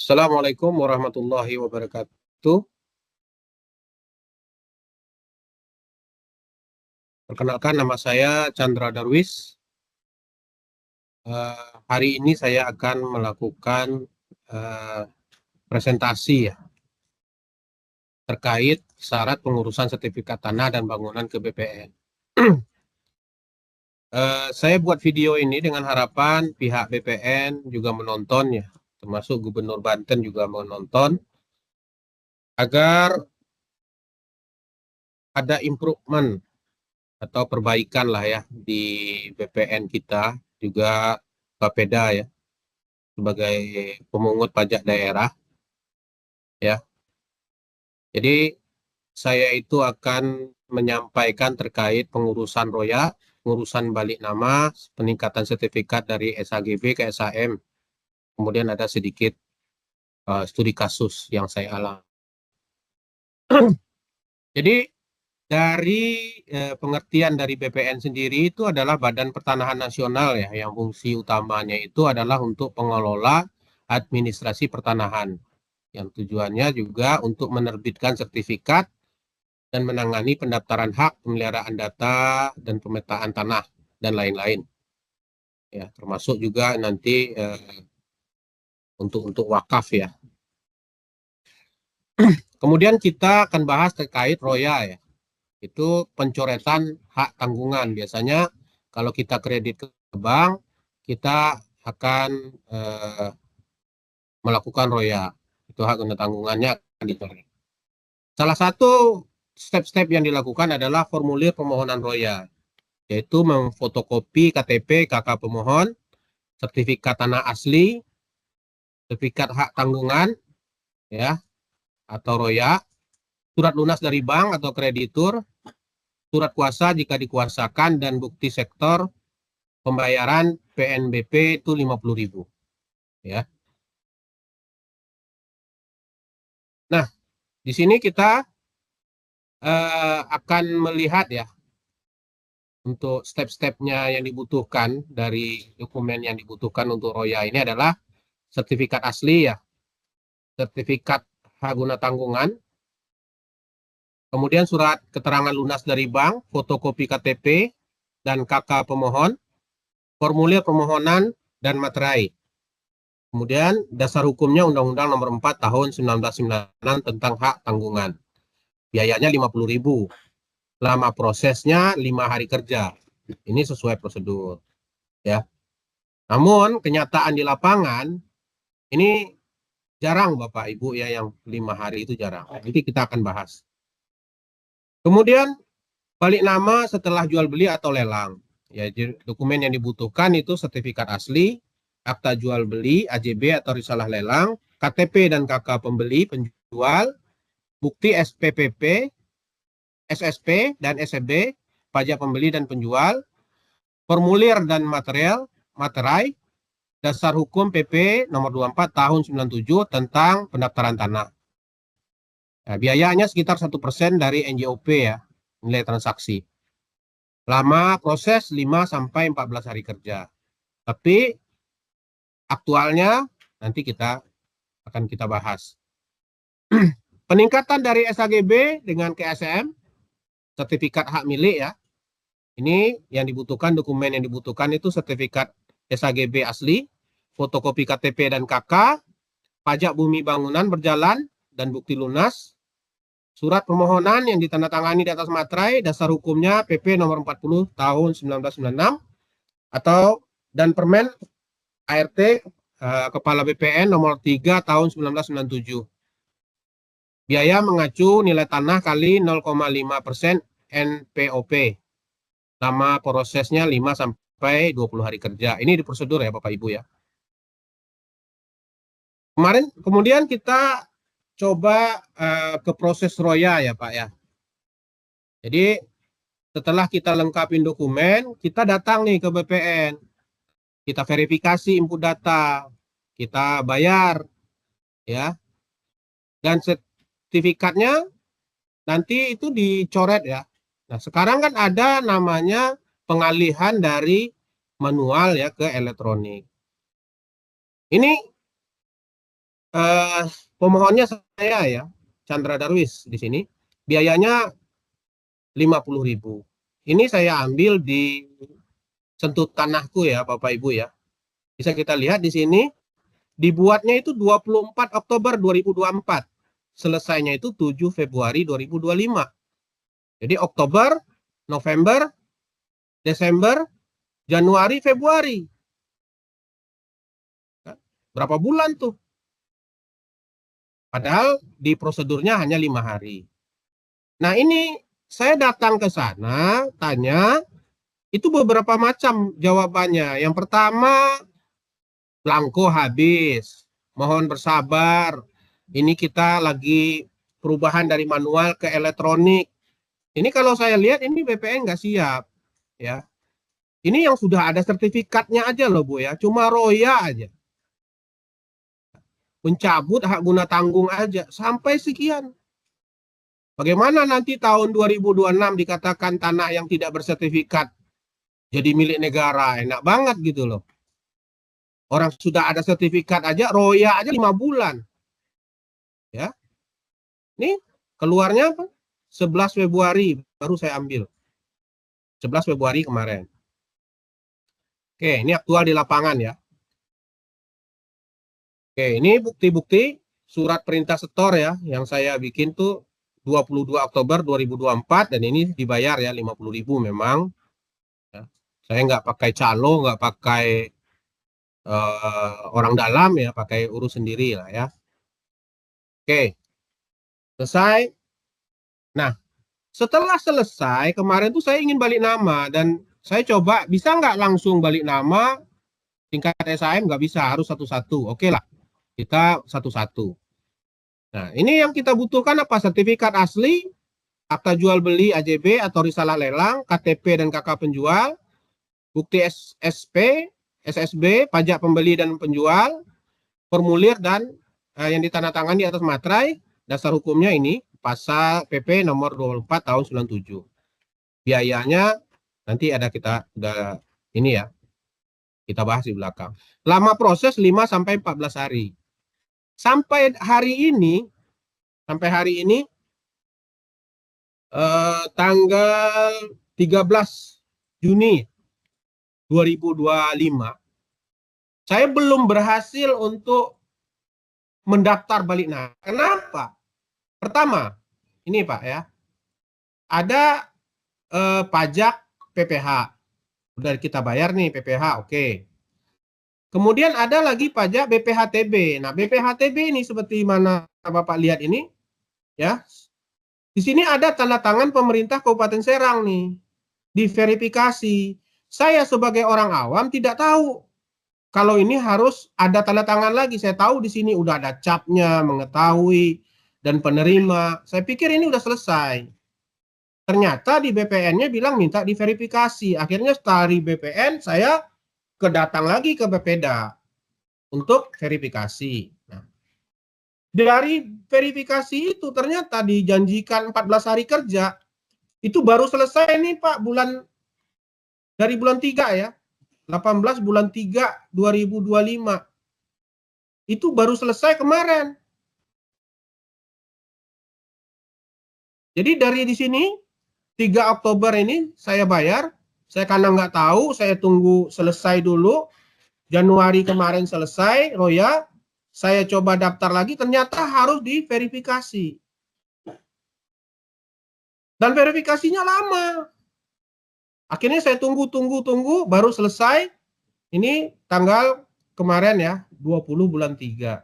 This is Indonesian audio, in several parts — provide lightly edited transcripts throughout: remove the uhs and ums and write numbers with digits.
Assalamualaikum warahmatullahi wabarakatuh. Perkenalkan, nama saya Chandra Darwis. Hari ini saya akan melakukan eh, presentasi ya, terkait syarat pengurusan sertifikat tanah dan bangunan ke BPN. Saya buat video ini dengan harapan pihak BPN juga menonton ya, termasuk Gubernur Banten juga menonton, agar ada improvement atau perbaikan lah ya di BPN kita, juga Bapeda ya, sebagai pemungut pajak daerah ya. Jadi saya itu akan menyampaikan terkait pengurusan roya, pengurusan balik nama, peningkatan sertifikat dari SHGB ke SHM. Kemudian ada sedikit studi kasus yang saya alami. Jadi dari pengertian dari BPN sendiri itu adalah Badan Pertanahan Nasional ya, yang fungsi utamanya itu adalah untuk pengelola administrasi pertanahan, yang tujuannya juga untuk menerbitkan sertifikat dan menangani pendaftaran hak, pemeliharaan data, dan pemetaan tanah, dan lain-lain. Ya, termasuk juga nanti untuk wakaf ya. Kemudian kita akan bahas terkait roya ya. Itu pencoretan hak tanggungan. Biasanya kalau kita kredit ke bank, kita akan melakukan roya. Itu hak guna tanggungannya akan dicoret. Salah satu step-step yang dilakukan adalah formulir permohonan roya, yaitu memfotokopi KTP kakak pemohon, sertifikat tanah asli, sertifikat hak tanggungan, ya, atau roya, surat lunas dari bank atau kreditur, surat kuasa jika dikuasakan, dan bukti sektor pembayaran PNBP itu 50.000, ya. Nah, di sini kita akan melihat ya, untuk step-stepnya yang dibutuhkan dari dokumen yang dibutuhkan untuk roya ini adalah sertifikat asli ya, sertifikat hak guna tanggungan, kemudian surat keterangan lunas dari bank, fotokopi KTP dan KK pemohon, formulir permohonan dan materai. Kemudian dasar hukumnya Undang-Undang Nomor 4 Tahun 1996 tentang hak tanggungan. Biayanya 50.000. Lama prosesnya 5 hari kerja. Ini sesuai prosedur, ya. Namun kenyataan di lapangan ini jarang Bapak Ibu ya, yang 5 hari itu jarang. Nanti kita akan bahas. Kemudian balik nama setelah jual beli atau lelang. Ya, dokumen yang dibutuhkan itu sertifikat asli, akta jual beli, AJB atau risalah lelang, KTP dan KK pembeli penjual, bukti SPPP, SSP dan SEB, pajak pembeli dan penjual, formulir dan materai, dasar hukum PP nomor 24 tahun 97 tentang pendaftaran tanah. Nah, biayanya sekitar 1% dari NJOP ya, nilai transaksi. Lama proses 5 sampai 14 hari kerja. Tapi aktualnya nanti akan kita bahas. Peningkatan dari SHGB dengan KSM, sertifikat hak milik ya. Ini yang dibutuhkan, dokumen yang dibutuhkan itu sertifikat SHGB asli, fotokopi KTP dan KK, pajak bumi bangunan berjalan dan bukti lunas, surat permohonan yang ditandatangani di atas materai, dasar hukumnya PP nomor 40 tahun 1996 dan Permen ART Kepala BPN nomor 3 tahun 1997. Biaya mengacu nilai tanah kali 0,5% NPOP. Lama prosesnya 5 sampai 20 hari kerja. Ini di prosedur ya Bapak Ibu ya. Kemudian kita coba ke proses roya ya Pak ya. Jadi setelah kita lengkapin dokumen, kita datang nih ke BPN. Kita verifikasi input data, kita bayar ya. Dan sertifikatnya nanti itu dicoret ya. Nah, sekarang kan ada namanya pengalihan dari manual ya ke elektronik. Ini Eh, Pemohonnya saya ya, Chandra Darwis di sini. Biayanya 50.000. Ini saya ambil di Sentut Tanahku ya, Bapak Ibu ya. Bisa kita lihat di sini, dibuatnya itu 24 Oktober 2024. Selesainya itu 7 Februari 2025. Jadi Oktober, November, Desember, Januari, Februari. Berapa bulan tuh? Padahal di prosedurnya hanya 5 hari. Nah ini saya datang ke sana, tanya, itu beberapa macam jawabannya. Yang pertama, blanko habis. Mohon bersabar. Ini kita lagi perubahan dari manual ke elektronik. Ini kalau saya lihat ini BPN nggak siap, ya. Ini yang sudah ada sertifikatnya aja loh Bu ya, cuma roya aja. Mencabut hak guna tanggung aja sampai sekian. Bagaimana nanti tahun 2026 dikatakan tanah yang tidak bersertifikat jadi milik negara? Enak banget gitu loh. Orang sudah ada sertifikat aja, roya aja 5 bulan. Ya. Ini keluarnya apa? 11 Februari baru saya ambil. 11 Februari kemarin. Oke, ini aktual di lapangan ya. Oke, ini bukti-bukti surat perintah setor ya yang saya bikin tuh 22 Oktober 2024 dan ini dibayar ya 50.000 memang. Ya. Saya nggak pakai calo, nggak pakai orang dalam ya, pakai urus sendiri lah ya. Oke, selesai. Nah, setelah selesai kemarin tuh saya ingin balik nama dan saya coba bisa nggak langsung balik nama tingkat SHM nggak bisa harus satu-satu. Oke lah, kita satu-satu. Nah, ini yang kita butuhkan apa? Sertifikat asli, akta jual beli AJB atau risalah lelang, KTP dan KK penjual, bukti SP, SSB, pajak pembeli dan penjual, formulir dan yang ditandatangani di atas materai. Dasar hukumnya ini pasal PP nomor 24 tahun 97. Biayanya nanti ada kita udah ini ya. Kita bahas di belakang. Lama proses 5 sampai 14 hari. Sampai hari ini tanggal 13 Juni 2025 saya belum berhasil untuk mendaftar balik nama. Kenapa? Pertama, ini Pak ya, ada pajak PPH. Udah kita bayar nih PPH, oke. Kemudian ada lagi pajak BPHTB. Nah, BPHTB ini seperti mana Bapak lihat ini, ya. Di sini ada tanda tangan pemerintah Kabupaten Serang nih, diverifikasi. Saya sebagai orang awam tidak tahu kalau ini harus ada tanda tangan lagi. Saya tahu di sini udah ada capnya, mengetahui, dan penerima. Saya pikir ini udah selesai. Ternyata di BPN-nya bilang minta diverifikasi. Akhirnya setelah di BPN, saya kedatang lagi ke BPEDA untuk verifikasi. Nah, dari verifikasi itu ternyata dijanjikan 14 hari kerja. Itu baru selesai nih Pak, dari bulan 3 ya. 18 bulan 3 2025. Itu baru selesai kemarin. Jadi dari di sini 3 Oktober ini saya bayar, saya karena nggak tahu, saya tunggu selesai dulu. Januari kemarin selesai, roya, saya coba daftar lagi, ternyata harus diverifikasi. Dan verifikasinya lama. Akhirnya saya tunggu, baru selesai. Ini tanggal kemarin ya, 20 bulan 3.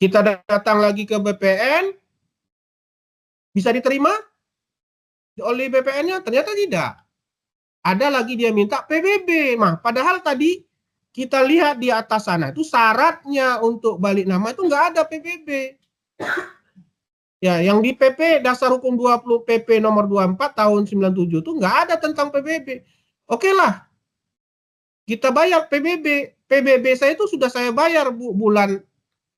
Kita datang lagi ke BPN, bisa diterima oleh BPN-nya? Ternyata tidak. Ada lagi dia minta PBB. Nah, padahal tadi kita lihat di atas sana itu syaratnya untuk balik nama itu nggak ada PBB. Ya, yang di PP Dasar Hukum 20 PP nomor 24 tahun 97 itu nggak ada tentang PBB. Oke lah, kita bayar PBB. PBB saya itu sudah saya bayar bulan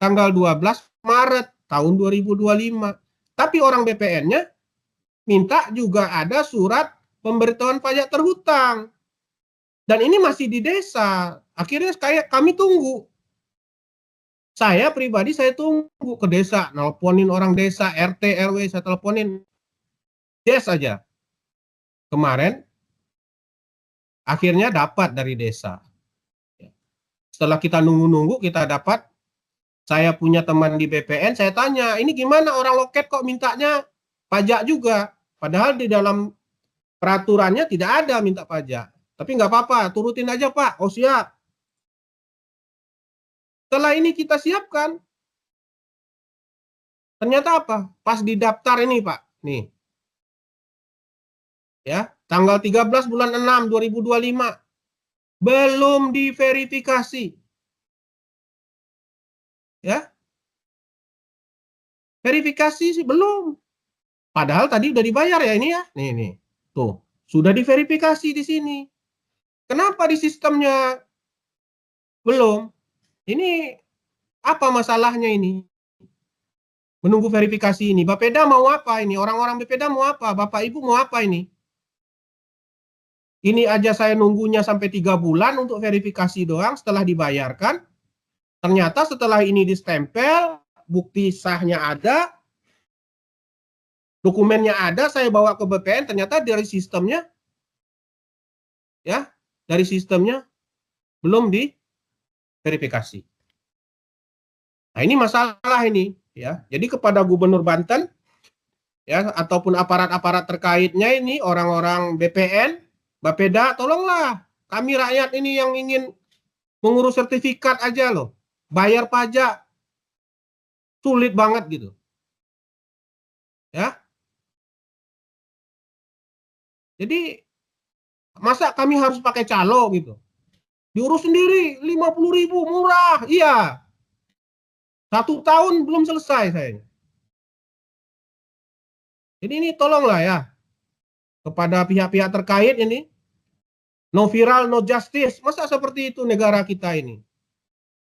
tanggal 12 Maret tahun 2025. Tapi orang BPN-nya minta juga ada surat pemberitahuan pajak terhutang. Dan ini masih di desa. Akhirnya kayak kami tunggu. Saya pribadi saya tunggu ke desa, nelponin orang desa, RT, RW, saya teleponin. Yes aja. Kemarin akhirnya dapat dari desa. Setelah kita nunggu-nunggu, kita dapat. Saya punya teman di BPN, saya tanya, ini gimana orang loket kok mintanya pajak juga? Padahal di dalam peraturannya tidak ada minta pajak. Tapi nggak apa-apa, turutin aja Pak. Oh siap. Setelah ini kita siapkan. Ternyata apa? Pas di daftar ini Pak. Nih. Ya, tanggal 13 bulan 6 2025. Belum diverifikasi. Ya. Verifikasi sih belum. Padahal tadi udah dibayar ya ini ya. Nih. Tuh, sudah diverifikasi di sini. Kenapa di sistemnya belum? Ini apa masalahnya ini? Menunggu verifikasi ini. Bapeda mau apa ini? Orang-orang Bapeda mau apa? Bapak Ibu mau apa ini? Ini aja saya nunggunya sampai 3 bulan untuk verifikasi doang setelah dibayarkan. Ternyata setelah ini distempel, bukti sahnya ada, dokumennya ada, saya bawa ke BPN, ternyata dari sistemnya, ya, dari sistemnya belum diverifikasi. Nah ini masalah ini, ya. Jadi kepada Gubernur Banten, ya, ataupun aparat-aparat terkaitnya ini, orang-orang BPN, Bapeda, tolonglah kami rakyat ini yang ingin mengurus sertifikat aja loh, bayar pajak sulit banget gitu, ya. Jadi masa kami harus pakai calo gitu, diurus sendiri 50.000 murah, iya. 1 tahun belum selesai saya. Jadi ini tolonglah ya kepada pihak-pihak terkait ini. No viral, no justice. Masa seperti itu negara kita ini?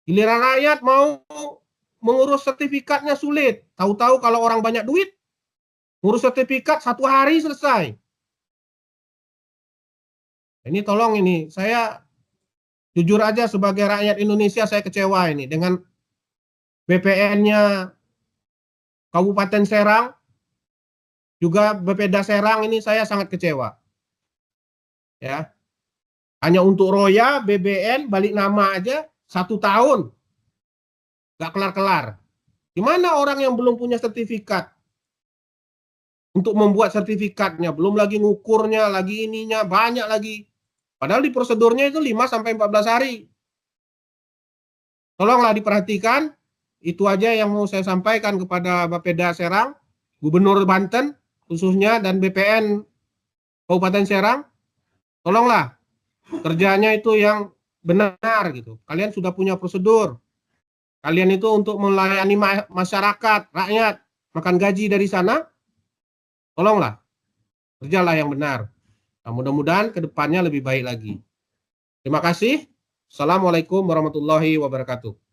Giliran rakyat mau mengurus sertifikatnya sulit. Tahu-tahu kalau orang banyak duit, ngurus sertifikat 1 hari selesai. Ini tolong ini, saya jujur aja sebagai rakyat Indonesia saya kecewa ini dengan BPN-nya Kabupaten Serang, juga Bapeda Serang ini saya sangat kecewa. Ya. Hanya untuk Roya, BBN, balik nama aja 1 tahun. Gak kelar-kelar. Gimana orang yang belum punya sertifikat? Untuk membuat sertifikatnya, belum lagi ngukurnya, lagi ininya, banyak lagi. Padahal di prosedurnya itu 5-14 hari. Tolonglah diperhatikan. Itu aja yang mau saya sampaikan kepada Bapeda Serang, Gubernur Banten khususnya, dan BPN Kabupaten Serang. Tolonglah kerjanya itu yang benar gitu. Kalian sudah punya prosedur. Kalian itu untuk melayani masyarakat, rakyat, makan gaji dari sana. Tolonglah, kerjalah yang benar. Nah, mudah-mudahan ke depannya lebih baik lagi. Terima kasih. Assalamualaikum warahmatullahi wabarakatuh.